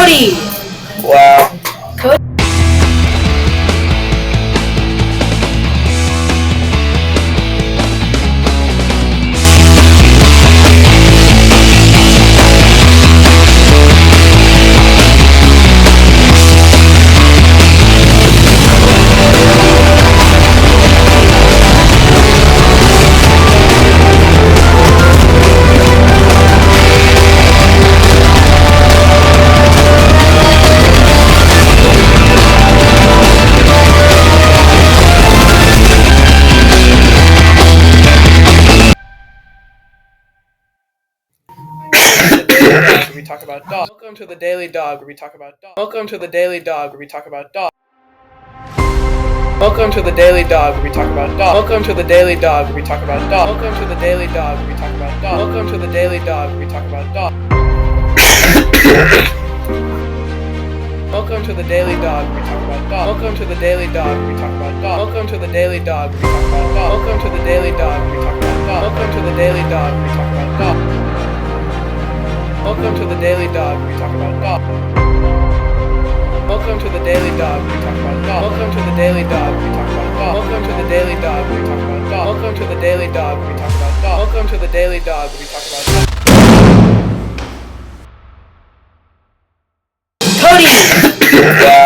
Cody! Wow. Cody. We talk about dog. Welcome to the Daily Dog, where we talk about dog. Welcome to the Daily Dog, where we talk about dog. Welcome to the Daily Dog, where we talk about dog. Welcome to the Daily Dog, where we talk about dog. Welcome to the Daily Dog, where we talk about dog. Welcome to the Daily Dog, where we talk about dog. Welcome to the Daily Dog, where we talk about dog. Welcome to the Daily Dog, where we talk about dog. Welcome to the Daily Dog, where we talk about dog. Welcome to the Daily Dog, where we talk about dog. Welcome to the Daily Dog, where we talk about dog. Welcome to the Daily Dog, where we talk about dog. Welcome to the Daily Dog, where we talk about dog. Welcome to the Daily Dog, where we talk about dog. Welcome to the Daily Dog, where we talk about dog. Welcome to the Daily Dog, where we talk about dog. Welcome to the Daily Dog, where we talk about dog. Cody!